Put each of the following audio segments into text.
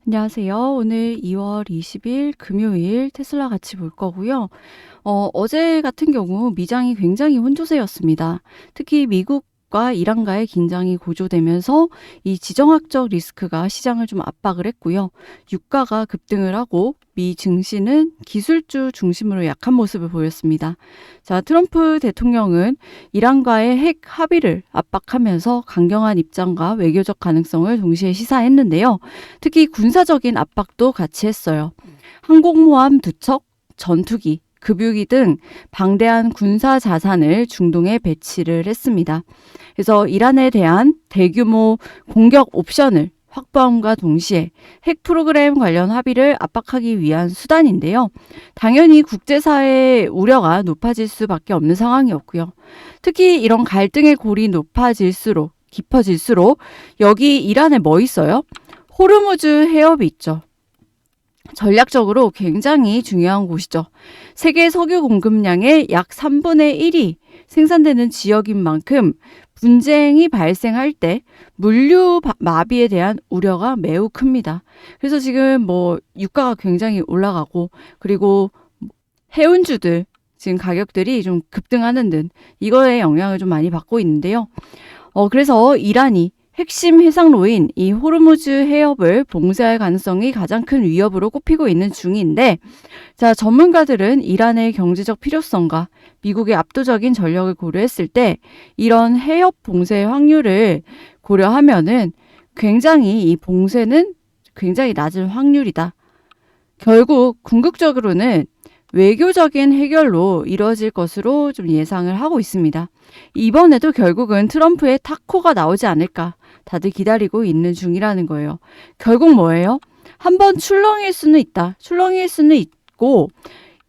안녕하세요. 오늘 2월 20일 금요일 테슬라 같이 볼 거고요. 어제 같은 경우 미장이 굉장히 혼조세였습니다. 특히 미국과 이란과의 긴장이 고조되면서 이 지정학적 리스크가 시장을 좀 압박을 했고요. 유가가 급등을 하고 미 증시는 기술주 중심으로 약한 모습을 보였습니다. 자, 트럼프 대통령은 이란과의 핵 합의를 압박하면서 강경한 입장과 외교적 가능성을 동시에 시사했는데요. 특히 군사적인 압박도 같이 했어요. 항공모함 2척, 전투기, 급유기 등 방대한 군사 자산을 중동에 배치를 했습니다. 그래서 이란에 대한 대규모 공격 옵션을 확보함과 동시에 핵 프로그램 관련 합의를 압박하기 위한 수단인데요. 당연히 국제사회의 우려가 높아질 수밖에 없는 상황이었고요. 특히 이런 갈등의 골이 높아질수록 깊어질수록 여기 이란에 뭐 있어요? 호르무즈 해협이 있죠. 전략적으로 굉장히 중요한 곳이죠. 세계 석유 공급량의 약 3분의 1이 생산되는 지역인 만큼 분쟁이 발생할 때 물류 마비에 대한 우려가 매우 큽니다. 그래서 지금 유가가 굉장히 올라가고 그리고 해운주들 지금 가격들이 좀 급등하는 등 이거에 영향을 좀 많이 받고 있는데요. 그래서 이란이 핵심 해상로인 이 호르무즈 해협을 봉쇄할 가능성이 가장 큰 위협으로 꼽히고 있는 중인데, 자, 전문가들은 이란의 경제적 필요성과 미국의 압도적인 전력을 고려했을 때 이런 해협 봉쇄 확률을 고려하면은 굉장히 이 봉쇄는 굉장히 낮은 확률이다. 결국 궁극적으로는 외교적인 해결로 이루어질 것으로 좀 예상을 하고 있습니다. 이번에도 결국은 트럼프의 타코가 나오지 않을까 다들 기다리고 있는 중이라는 거예요. 결국 뭐예요? 한번 출렁일 수는 있다. 출렁일 수는 있고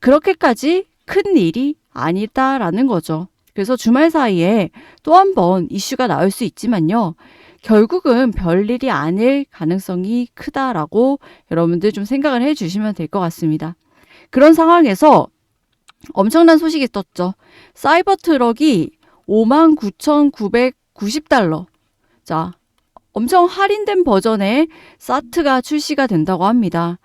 그렇게까지 큰 일이 아니다라는 거죠. 그래서 주말 사이에 또 한 번 이슈가 나올 수 있지만요. 결국은 별일이 아닐 가능성이 크다라고 여러분들 좀 생각을 해주시면 될 것 같습니다. 그런 상황에서 엄청난 소식이 떴죠. 사이버 트럭이 59,990달러. 자, 엄청 할인된 버전의 사트가 출시가 된다고 합니다.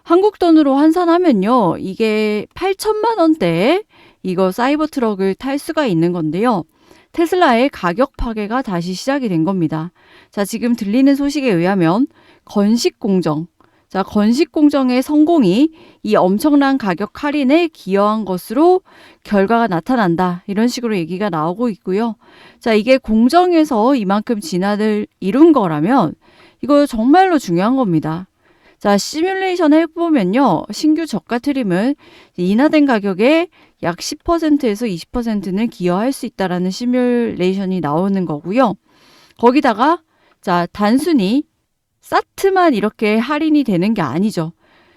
한국 돈으로 환산하면요. 이게 8천만 원대에 이거 사이버 트럭을 탈 수가 있는 건데요. 테슬라의 가격 파괴가 다시 시작이 된 겁니다. 자, 지금 들리는 소식에 의하면 건식공정. 자, 건식공정의 성공이 이 엄청난 가격 할인에 기여한 것으로 결과가 나타난다. 이런 식으로 얘기가 나오고 있고요. 자, 이게 공정에서 이만큼 진화를 이룬 거라면 이거 정말로 중요한 겁니다. 자, 시뮬레이션 해보면요. 신규 저가 트림은 인하된 가격에 약 10%에서 20%는 기여할 수 있다라는 시뮬레이션이 나오는 거고요. 거기다가 자, 단순히 사트만 이렇게 할인이 되는 게 아니죠.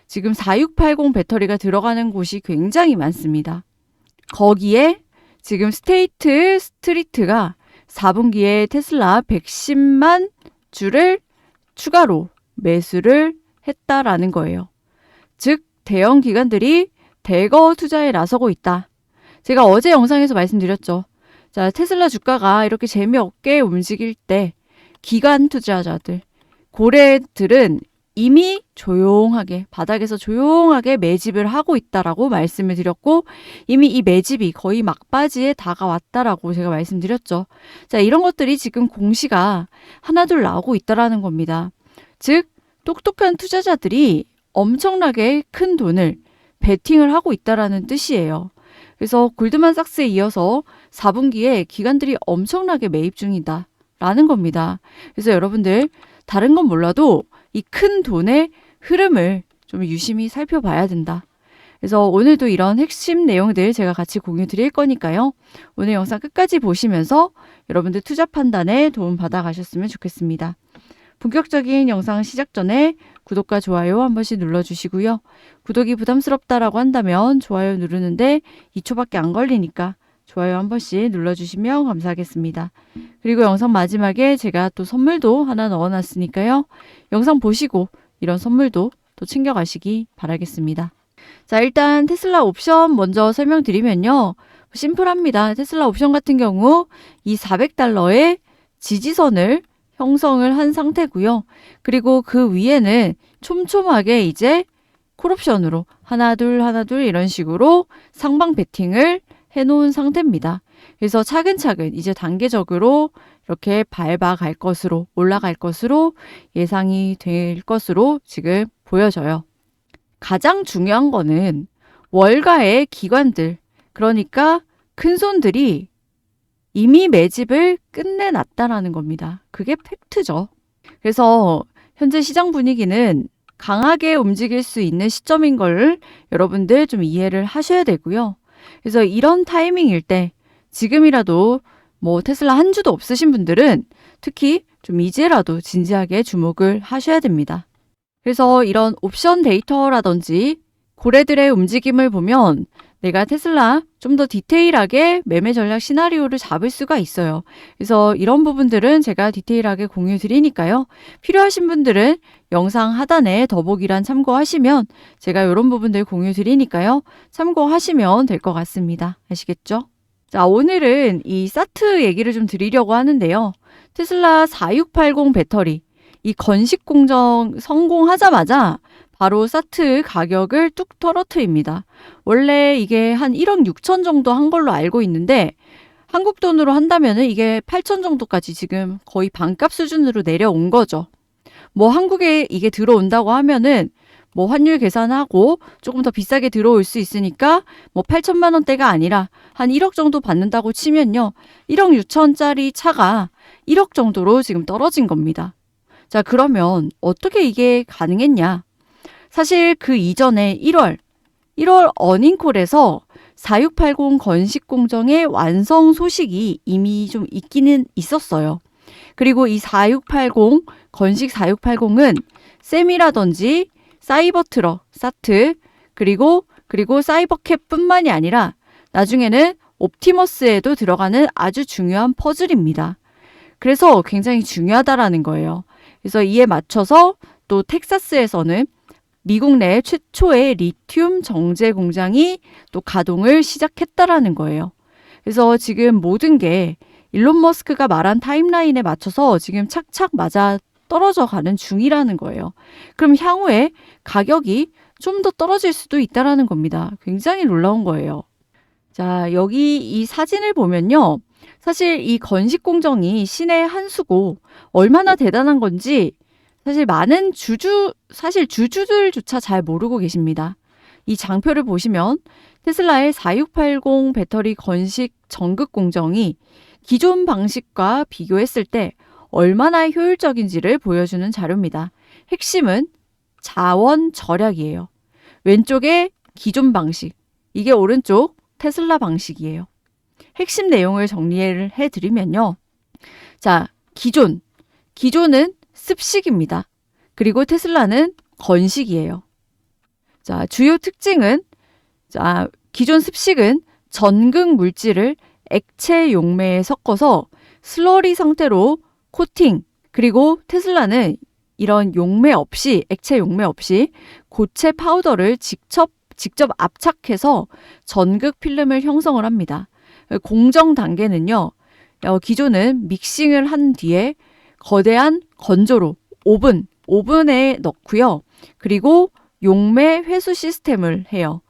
지금 4680 배터리가 들어가는 곳이 굉장히 많습니다. 거기에 지금 스테이트 스트리트가 4분기에 테슬라 110만 주를 추가로 매수를 했다라는 거예요. 즉 대형 기관들이 대거 투자에 나서고 있다. 제가 어제 영상에서 말씀드렸죠. 자, 테슬라 주가가 이렇게 재미없게 움직일 때 기관 투자자들, 고래들은 이미 조용하게 바닥에서 조용하게 매집을 하고 있다라고 말씀을 드렸고 이미 이 매집이 거의 막바지에 다가왔다라고 제가 말씀드렸죠. 자, 이런 것들이 지금 공시가 하나둘 나오고 있다라는 겁니다. 즉 똑똑한 투자자들이 엄청나게 큰 돈을 베팅을 하고 있다라는 뜻이에요. 그래서 골드만삭스에 이어서 4분기에 기관들이 엄청나게 매입 중이다라는 겁니다. 그래서 여러분들 다른 건 몰라도 이 큰 돈의 흐름을 좀 유심히 살펴봐야 된다. 그래서 오늘도 이런 핵심 내용들 제가 같이 공유 드릴 거니까요. 오늘 영상 끝까지 보시면서 여러분들 투자 판단에 도움 받아 가셨으면 좋겠습니다. 본격적인 영상 시작 전에 구독과 좋아요 한 번씩 눌러주시고요. 구독이 부담스럽다라고 한다면 좋아요 누르는데 2초밖에 안 걸리니까 좋아요 한 번씩 눌러주시면 감사하겠습니다. 그리고 영상 마지막에 제가 또 선물도 하나 넣어놨으니까요. 영상 보시고 이런 선물도 또 챙겨가시기 바라겠습니다. 자, 일단 테슬라 옵션 먼저 설명드리면요. 심플합니다. 테슬라 옵션 같은 경우 이 400달러의 지지선을 형성을 한 상태고요. 그리고 그 위에는 촘촘하게 이제 콜옵션으로 하나 둘 하나 둘 이런 식으로 상방 베팅을 해놓은 상태입니다. 그래서 차근차근 이제 단계적으로 이렇게 밟아갈 것으로 올라갈 것으로 예상이 될 것으로 지금 보여져요. 가장 중요한 거는 월가의 기관들, 그러니까 큰손들이 이미 매집을 끝내놨다라는 겁니다. 그게 팩트죠. 그래서 현재 시장 분위기는 강하게 움직일 수 있는 시점인 걸 여러분들 좀 이해를 하셔야 되고요. 그래서 이런 타이밍일 때 지금이라도 뭐 테슬라 한 주도 없으신 분들은 특히 좀 이제라도 진지하게 주목을 하셔야 됩니다. 그래서 이런 옵션 데이터라든지 고래들의 움직임을 보면 내가 테슬라 좀 더 디테일하게 매매 전략 시나리오를 잡을 수가 있어요. 그래서 이런 부분들은 제가 디테일하게 공유 드리니까요. 필요하신 분들은 영상 하단에 더보기란 참고하시면 제가 이런 부분들 공유 드리니까요. 참고하시면 될 것 같습니다. 아시겠죠? 자, 오늘은 이 사트 얘기를 좀 드리려고 하는데요. 테슬라 4680 배터리 이 건식 공정 성공하자마자 바로 사트 가격을 뚝 떨어뜨립니다. 원래 이게 한 1억 6천 정도 한 걸로 알고 있는데 한국 돈으로 한다면 이게 8천 정도까지 지금 거의 반값 수준으로 내려온 거죠. 뭐 한국에 이게 들어온다고 하면은 뭐 환율 계산하고 조금 더 비싸게 들어올 수 있으니까 뭐 8천만 원대가 아니라 한 1억 정도 받는다고 치면요. 1억 6천짜리 차가 1억 정도로 지금 떨어진 겁니다. 자, 그러면 어떻게 이게 가능했냐? 사실 그 이전에 1월 어닝콜에서 4680 건식 공정의 완성 소식이 이미 좀 있기는 있었어요. 그리고 이 4680 건식 4680은 셈이라든지 사이버 트럭, 사트, 그리고 사이버캡뿐만이 아니라 나중에는 옵티머스에도 들어가는 아주 중요한 퍼즐입니다. 그래서 굉장히 중요하다라는 거예요. 그래서 이에 맞춰서 또 텍사스에서는 미국 내 최초의 리튬 정제 공장이 또 가동을 시작했다라는 거예요. 그래서 지금 모든 게 일론 머스크가 말한 타임라인에 맞춰서 지금 착착 맞아 떨어져 가는 중이라는 거예요. 그럼 향후에 가격이 좀 더 떨어질 수도 있다라는 겁니다. 굉장히 놀라운 거예요. 자, 여기 이 사진을 보면요. 사실 이 건식 공정이 신의 한 수고 얼마나 대단한 건지 사실 많은 주주들조차 잘 모르고 계십니다. 이 장표를 보시면 테슬라의 4680 배터리 건식 전극 공정이 기존 방식과 비교했을 때 얼마나 효율적인지를 보여주는 자료입니다. 핵심은 자원 절약이에요. 왼쪽에 기존 방식, 이게 오른쪽 테슬라 방식이에요. 핵심 내용을 정리를 해드리면요. 자, 기존은 습식입니다. 그리고 테슬라는 건식이에요. 자, 주요 특징은 기존 습식은 전극 물질을 액체 용매에 섞어서 슬러리 상태로 코팅, 그리고 테슬라는 이런 액체 용매 없이 고체 파우더를 직접 압착해서 전극 필름을 형성을 합니다. 공정 단계는요. 기존은 믹싱을 한 뒤에 거대한 건조로 오븐에 넣고요. 그리고 용매 회수 시스템을 해요.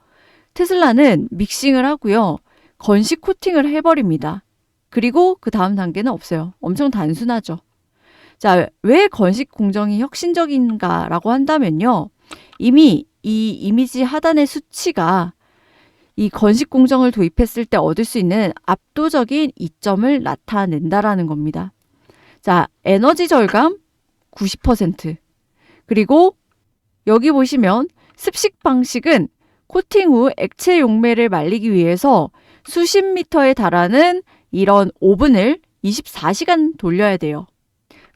테슬라는 믹싱을 하고요. 건식 코팅을 해버립니다. 그리고 그 다음 단계는 없어요. 엄청 단순하죠. 자, 왜 건식 공정이 혁신적인가라고 한다면요. 이미 이 이미지 하단의 수치가 이 건식 공정을 도입했을 때 얻을 수 있는 압도적인 이점을 나타낸다라는 겁니다. 자, 에너지 절감 90%. 그리고 여기 보시면 습식 방식은 코팅 후 액체 용매를 말리기 위해서 수십 미터에 달하는 이런 오븐을 24시간 돌려야 돼요.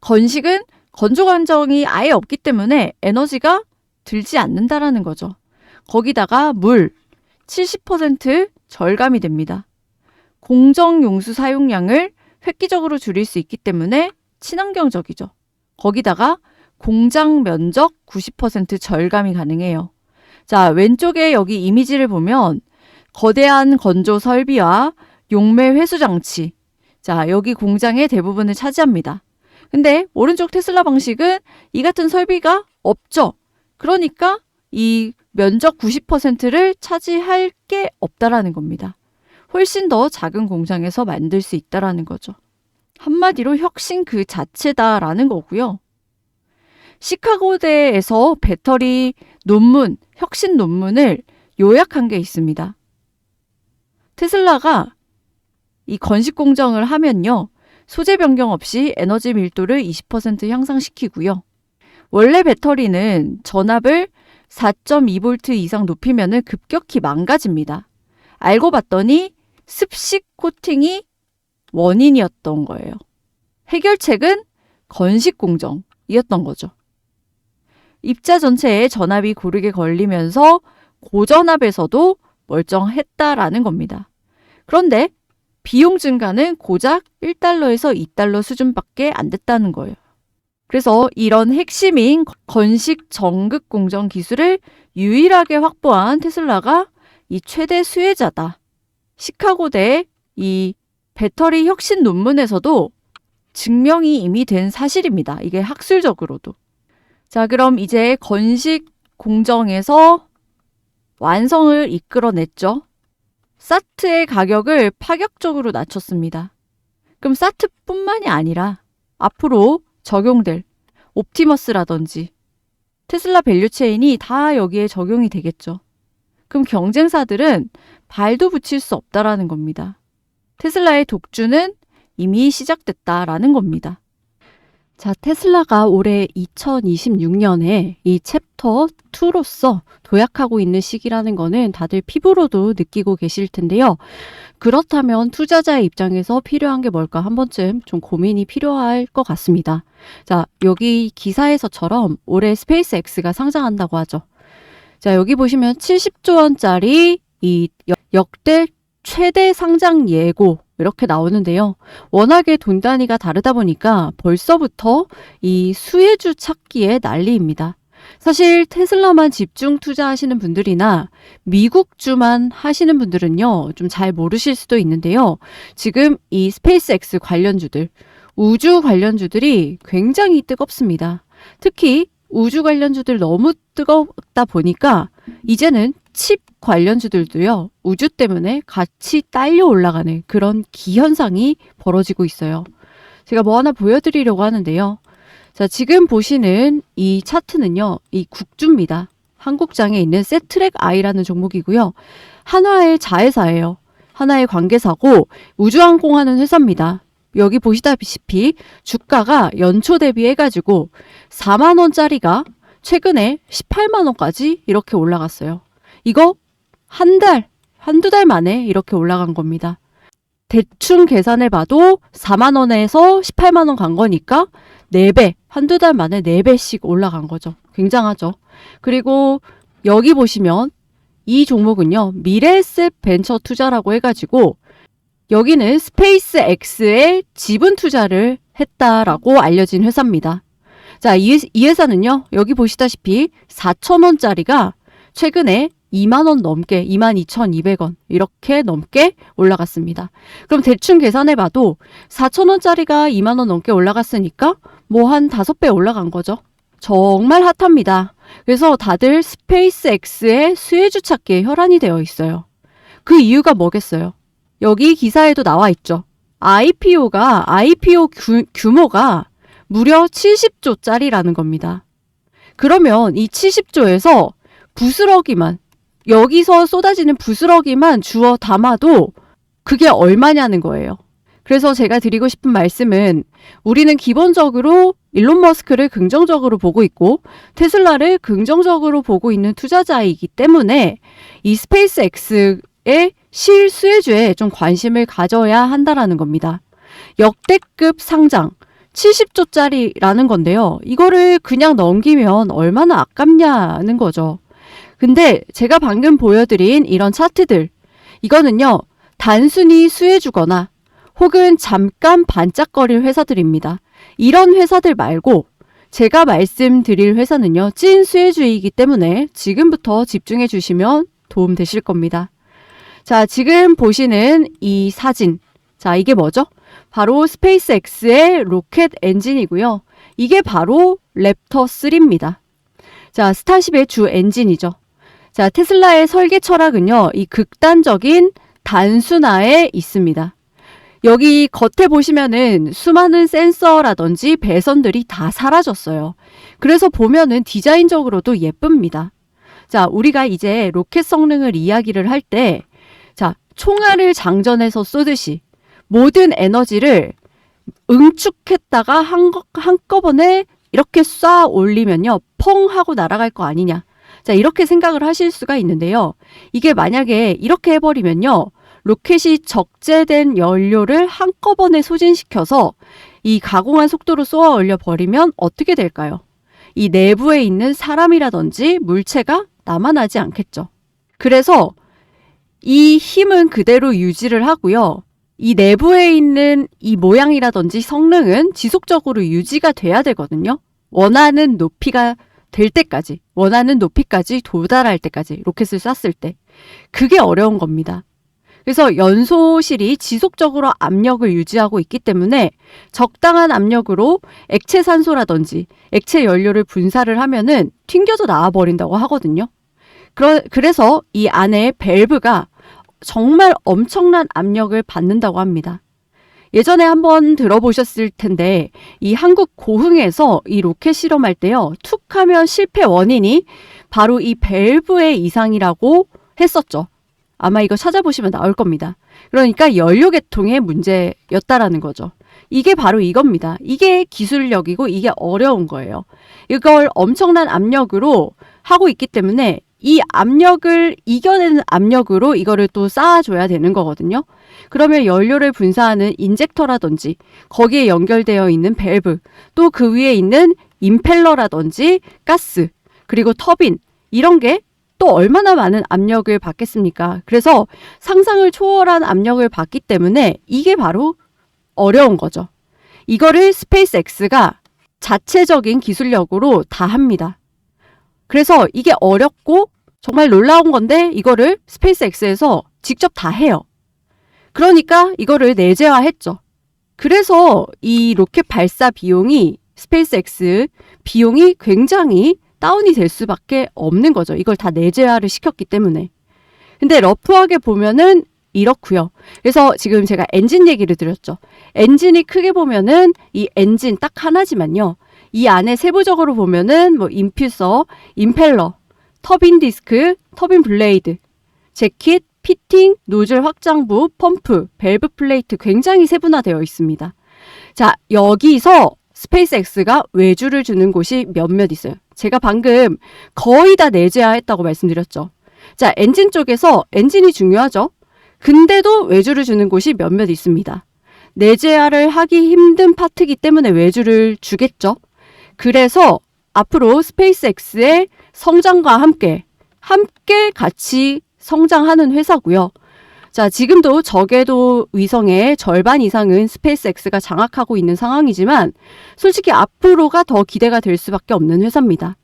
건식은 건조 과정이 아예 없기 때문에 에너지가 들지 않는다라는 거죠. 거기다가 물 70% 절감이 됩니다. 공정 용수 사용량을 획기적으로 줄일 수 있기 때문에 친환경적이죠. 거기다가 공장 면적 90% 절감이 가능해요. 자, 왼쪽에 여기 이미지를 보면 거대한 건조 설비와 용매 회수 장치. 자, 여기 공장의 대부분을 차지합니다. 근데 오른쪽 테슬라 방식은 이 같은 설비가 없죠. 그러니까 이 면적 90%를 차지할 게 없다라는 겁니다. 훨씬 더 작은 공장에서 만들 수 있다라는 거죠. 한마디로 혁신 그 자체다라는 거고요. 시카고대에서 배터리 논문, 혁신 논문을 요약한 게 있습니다. 테슬라가 이 건식 공정을 하면요. 소재 변경 없이 에너지 밀도를 20% 향상시키고요. 원래 배터리는 전압을 4.2V 이상 높이면 급격히 망가집니다. 알고 봤더니 습식 코팅이 원인이었던 거예요. 해결책은 건식 공정이었던 거죠. 입자 전체에 전압이 고르게 걸리면서 고전압에서도 멀쩡했다라는 겁니다. 그런데 비용 증가는 고작 1달러에서 2달러 수준밖에 안 됐다는 거예요. 그래서 이런 핵심인 건식 전극 공정 기술을 유일하게 확보한 테슬라가 이 최대 수혜자다. 시카고대 이 배터리 혁신 논문에서도 증명이 이미 된 사실입니다. 이게 학술적으로도. 자, 그럼 이제 건식 공정에서 완성을 이끌어냈죠. 사트의 가격을 파격적으로 낮췄습니다. 그럼 사트뿐만이 아니라 앞으로 적용될 옵티머스라든지 테슬라 밸류체인이 다 여기에 적용이 되겠죠. 그럼 경쟁사들은 발도 붙일 수 없다라는 겁니다. 테슬라의 독주는 이미 시작됐다라는 겁니다. 자, 테슬라가 올해 2026년에 이 챕터 2로서 도약하고 있는 시기라는 거는 다들 피부로도 느끼고 계실 텐데요. 그렇다면 투자자의 입장에서 필요한 게 뭘까 한 번쯤 좀 고민이 필요할 것 같습니다. 자, 여기 기사에서처럼 올해 스페이스X가 상장한다고 하죠. 자, 여기 보시면 70조 원짜리 이 역대 최대 상장 예고 이렇게 나오는데요. 워낙에 돈 단위가 다르다 보니까 벌써부터 이 수혜주 찾기에 난리입니다. 사실 테슬라만 집중 투자하시는 분들이나 미국주만 하시는 분들은요, 좀 잘 모르실 수도 있는데요. 지금 이 스페이스X 관련주들, 우주 관련주들이 굉장히 뜨겁습니다. 특히 우주 관련주들 너무 뜨겁다 보니까 이제는 칩 관련주들도요, 우주 때문에 같이 딸려 올라가는 그런 기현상이 벌어지고 있어요. 제가 뭐 하나 보여드리려고 하는데요. 자, 지금 보시는 이 차트는요, 이 국주입니다. 한국장에 있는 세트랙 I라는 종목이고요. 한화의 자회사예요. 한화의 관계사고 우주항공하는 회사입니다. 여기 보시다시피 주가가 연초 대비해가지고 4만 원짜리가 최근에 18만 원까지 이렇게 올라갔어요. 이거 한두 달 만에 이렇게 올라간 겁니다. 대충 계산해봐도 4만 원에서 18만 원 간 거니까 4배, 한두 달 만에 4배씩 올라간 거죠. 굉장하죠. 그리고 여기 보시면 이 종목은요, 미래에셋 벤처 투자라고 해가지고 여기는 스페이스X에 지분 투자를 했다라고 알려진 회사입니다. 자, 이 회사는요, 여기 보시다시피 4,000원짜리가 최근에 2만 원 넘게, 22,200원 이렇게 넘게 올라갔습니다. 그럼 대충 계산해봐도 4,000원짜리가 2만 원 넘게 올라갔으니까 뭐 한 5배 올라간 거죠. 정말 핫합니다. 그래서 다들 스페이스X의 수혜주 찾기에 혈안이 되어 있어요. 그 이유가 뭐겠어요? 여기 기사에도 나와 있죠. IPO 규모가 무려 70조짜리라는 겁니다. 그러면 이 70조에서 부스러기만, 여기서 쏟아지는 부스러기만 주워 담아도 그게 얼마냐는 거예요. 그래서 제가 드리고 싶은 말씀은 우리는 기본적으로 일론 머스크를 긍정적으로 보고 있고 테슬라를 긍정적으로 보고 있는 투자자이기 때문에 이 스페이스X의 실수혜주에 좀 관심을 가져야 한다라는 겁니다. 역대급 상장 70조짜리라는 건데요. 이거를 그냥 넘기면 얼마나 아깝냐는 거죠. 근데 제가 방금 보여드린 이런 차트들, 이거는요, 단순히 수혜주거나 혹은 잠깐 반짝거릴 회사들입니다. 이런 회사들 말고 제가 말씀드릴 회사는요, 찐 수혜주이기 때문에 지금부터 집중해 주시면 도움 되실 겁니다. 자, 지금 보시는 이 사진. 자, 이게 뭐죠? 바로 스페이스X의 로켓 엔진이고요. 이게 바로 랩터 3입니다. 자, 스타쉽의 주 엔진이죠. 자, 테슬라의 설계 철학은요, 이 극단적인 단순화에 있습니다. 여기 겉에 보시면은 수많은 센서라든지 배선들이 다 사라졌어요. 그래서 보면은 디자인적으로도 예쁩니다. 자, 우리가 이제 로켓 성능을 이야기를 할 때, 자, 총알을 장전해서 쏘듯이 모든 에너지를 응축했다가 한꺼번에 이렇게 쏴 올리면요, 펑 하고 날아갈 거 아니냐. 자, 이렇게 생각을 하실 수가 있는데요. 이게 만약에 이렇게 해버리면요, 로켓이 적재된 연료를 한꺼번에 소진시켜서 이 가공한 속도로 쏘아 올려버리면 어떻게 될까요? 이 내부에 있는 사람이라든지 물체가 남아나지 않겠죠. 그래서 이 힘은 그대로 유지를 하고요. 이 내부에 있는 이 모양이라든지 성능은 지속적으로 유지가 돼야 되거든요. 원하는 높이가 될 때까지, 원하는 높이까지 도달할 때까지 로켓을 쐈을 때. 그게 어려운 겁니다. 그래서 연소실이 지속적으로 압력을 유지하고 있기 때문에 적당한 압력으로 액체 산소라든지 액체 연료를 분사를 하면은 튕겨져 나와버린다고 하거든요. 그래서 이 안에 밸브가 정말 엄청난 압력을 받는다고 합니다. 예전에 한번 들어보셨을 텐데 이 한국 고흥에서 이 로켓 실험할 때요, 툭 하면 실패 원인이 바로 이 밸브의 이상이라고 했었죠. 아마 이거 찾아보시면 나올 겁니다. 그러니까 연료 계통의 문제였다라는 거죠. 이게 바로 이겁니다. 이게 기술력이고 이게 어려운 거예요. 이걸 엄청난 압력으로 하고 있기 때문에 이 압력을 이겨내는 압력으로 이거를 또 쌓아줘야 되는 거거든요. 그러면 연료를 분사하는 인젝터라든지 거기에 연결되어 있는 밸브, 또 그 위에 있는 임펠러라든지 가스, 그리고 터빈, 이런 게 또 얼마나 많은 압력을 받겠습니까? 그래서 상상을 초월한 압력을 받기 때문에 이게 바로 어려운 거죠. 이거를 스페이스X가 자체적인 기술력으로 다 합니다. 그래서 이게 어렵고 정말 놀라운 건데 이거를 스페이스X에서 직접 다 해요. 그러니까 이거를 내재화했죠. 그래서 이 로켓 발사 비용이 스페이스X 비용이 굉장히 다운이 될 수밖에 없는 거죠. 이걸 다 내재화를 시켰기 때문에. 근데 러프하게 보면은 이렇고요. 그래서 지금 제가 엔진 얘기를 드렸죠. 엔진이 크게 보면은 이 엔진 딱 하나지만요. 이 안에 세부적으로 보면은 뭐 인퓨서, 임펠러, 터빈 디스크, 터빈 블레이드, 재킷, 피팅, 노즐 확장부, 펌프, 밸브 플레이트 굉장히 세분화되어 있습니다. 자, 여기서 스페이스X가 외주를 주는 곳이 몇몇 있어요. 제가 방금 거의 다 내재화했다고 말씀드렸죠. 자, 엔진 쪽에서 엔진이 중요하죠. 근데도 외주를 주는 곳이 몇몇 있습니다. 내재화를 하기 힘든 파트이기 때문에 외주를 주겠죠. 그래서 앞으로 스페이스X의 성장과 함께 같이 성장하는 회사고요. 자, 지금도 저궤도 위성의 절반 이상은 스페이스X가 장악하고 있는 상황이지만 솔직히 앞으로가 더 기대가 될 수밖에 없는 회사입니다.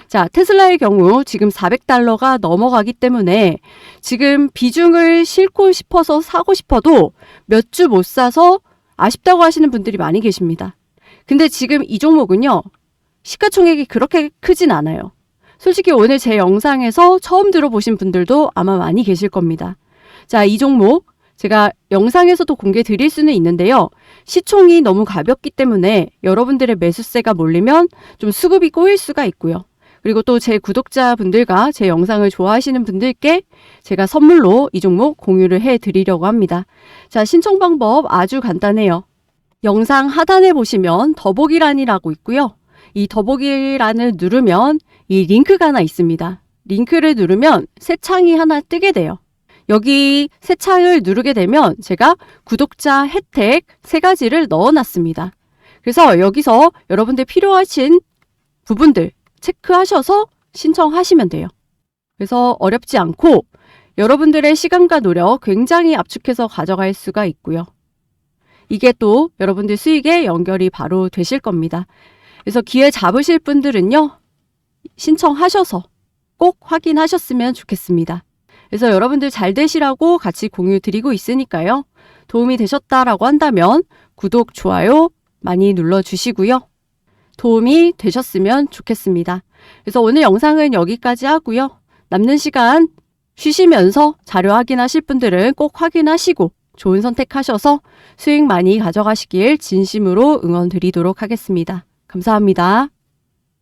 자, 테슬라의 경우 지금 $400가 넘어가기 때문에 지금 비중을 싣고 싶어서 사고 싶어도 몇 주 못 사서 아쉽다고 하시는 분들이 많이 계십니다. 근데 지금 이 종목은요, 시가총액이 그렇게 크진 않아요. 솔직히 오늘 제 영상에서 처음 들어보신 분들도 아마 많이 계실 겁니다. 자, 이 종목 제가 영상에서도 공개 드릴 수는 있는데요. 시총이 너무 가볍기 때문에 여러분들의 매수세가 몰리면 좀 수급이 꼬일 수가 있고요. 그리고 또 제 구독자분들과 제 영상을 좋아하시는 분들께 제가 선물로 이 종목 공유를 해드리려고 합니다. 자, 신청 방법 아주 간단해요. 영상 하단에 보시면 더보기란이라고 있고요. 이 더보기란을 누르면 이 링크가 하나 있습니다. 링크를 누르면 새 창이 하나 뜨게 돼요. 여기 새 창을 누르게 되면 제가 구독자 혜택 3가지를 넣어놨습니다. 그래서 여기서 여러분들 필요하신 부분들 체크하셔서 신청하시면 돼요. 그래서 어렵지 않고 여러분들의 시간과 노력 굉장히 압축해서 가져갈 수가 있고요. 이게 또 여러분들 수익에 연결이 바로 되실 겁니다. 그래서 기회 잡으실 분들은요, 신청하셔서 꼭 확인하셨으면 좋겠습니다. 그래서 여러분들 잘 되시라고 같이 공유 드리고 있으니까요. 도움이 되셨다라고 한다면 구독, 좋아요 많이 눌러주시고요. 도움이 되셨으면 좋겠습니다. 그래서 오늘 영상은 여기까지 하고요. 남는 시간 쉬시면서 자료 확인하실 분들은 꼭 확인하시고 좋은 선택하셔서 수익 많이 가져가시길 진심으로 응원드리도록 하겠습니다. 감사합니다.